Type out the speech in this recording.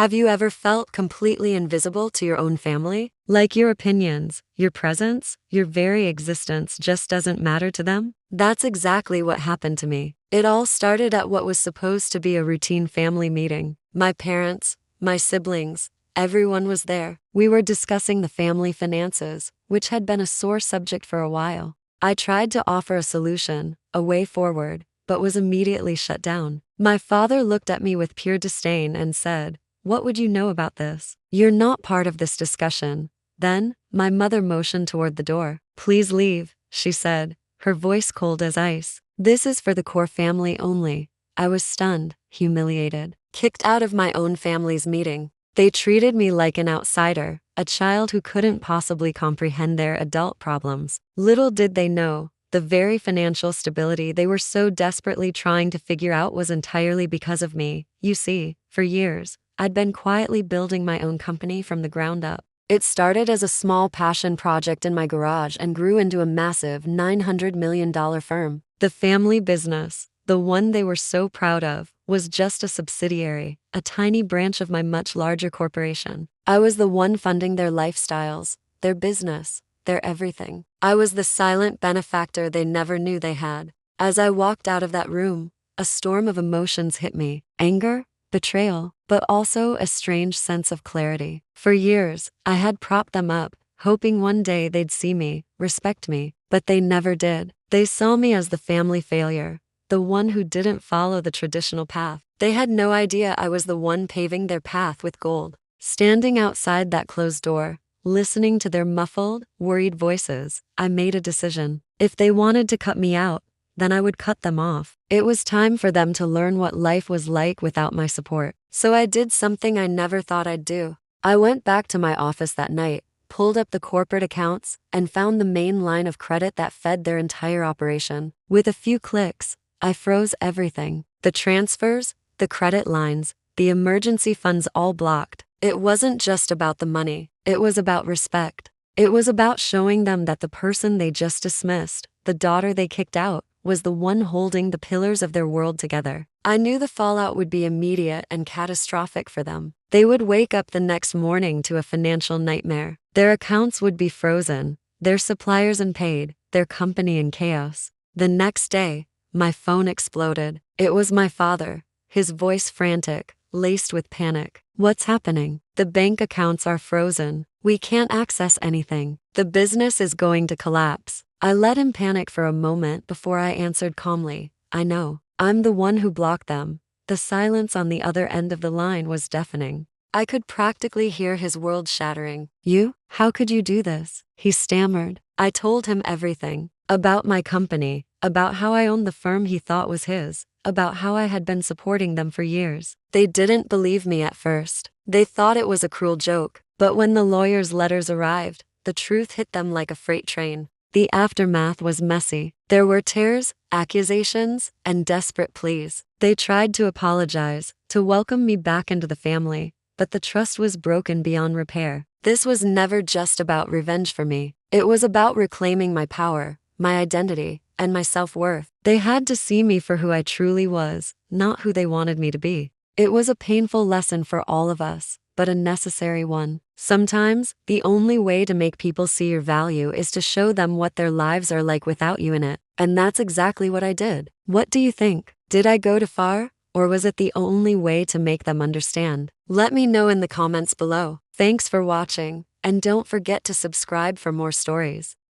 Have you ever felt completely invisible to your own family? Like your opinions, your presence, your very existence just doesn't matter to them? That's exactly what happened to me. It all started at what was supposed to be a routine family meeting. My parents, my siblings, everyone was there. We were discussing the family finances, which had been a sore subject for a while. I tried to offer a solution, a way forward, but was immediately shut down. My father looked at me with pure disdain and said, "What would you know about this? You're not part of this discussion." Then, my mother motioned toward the door. "Please leave," she said, her voice cold as ice. "This is for the core family only." I was stunned, humiliated, kicked out of my own family's meeting. They treated me like an outsider, a child who couldn't possibly comprehend their adult problems. Little did they know, the very financial stability they were so desperately trying to figure out was entirely because of me. You see, for years, I'd been quietly building my own company from the ground up. It started as a small passion project in my garage and grew into a massive $900 million firm. The family business, the one they were so proud of, was just a subsidiary, a tiny branch of my much larger corporation. I was the one funding their lifestyles, their business, their everything. I was the silent benefactor they never knew they had. As I walked out of that room, a storm of emotions hit me. Anger, betrayal, but also a strange sense of clarity. For years, I had propped them up, hoping one day they'd see me, respect me, but they never did. They saw me as the family failure, the one who didn't follow the traditional path. They had no idea I was the one paving their path with gold. Standing outside that closed door, listening to their muffled, worried voices, I made a decision. If they wanted to cut me out, then I would cut them off. It was time for them to learn what life was like without my support. So I did something I never thought I'd do. I went back to my office that night, pulled up the corporate accounts, and found the main line of credit that fed their entire operation. With a few clicks, I froze everything. The transfers, the credit lines, the emergency funds all blocked. It wasn't just about the money. It was about respect. It was about showing them that the person they just dismissed, the daughter they kicked out, was the one holding the pillars of their world together. I knew the fallout would be immediate and catastrophic for them. They would wake up the next morning to a financial nightmare. Their accounts would be frozen, their suppliers unpaid, their company in chaos. The next day, my phone exploded. It was my father, his voice frantic, laced with panic. "What's happening? The bank accounts are frozen. We can't access anything. The business is going to collapse." I let him panic for a moment before I answered calmly, "I know. I'm the one who blocked them." The silence on the other end of the line was deafening. I could practically hear his world shattering. "You? How could you do this?" he stammered. I told him everything. About my company, about how I owned the firm he thought was his, about how I had been supporting them for years. They didn't believe me at first. They thought it was a cruel joke. But when the lawyer's letters arrived, the truth hit them like a freight train. The aftermath was messy. There were tears, accusations, and desperate pleas. They tried to apologize, to welcome me back into the family, but the trust was broken beyond repair. This was never just about revenge for me. It was about reclaiming my power, my identity, and my self-worth. They had to see me for who I truly was, not who they wanted me to be. It was a painful lesson for all of us, but a necessary one. Sometimes, the only way to make people see your value is to show them what their lives are like without you in it. And that's exactly what I did. What do you think? Did I go too far? Or was it the only way to make them understand? Let me know in the comments below. Thanks for watching, and don't forget to subscribe for more stories.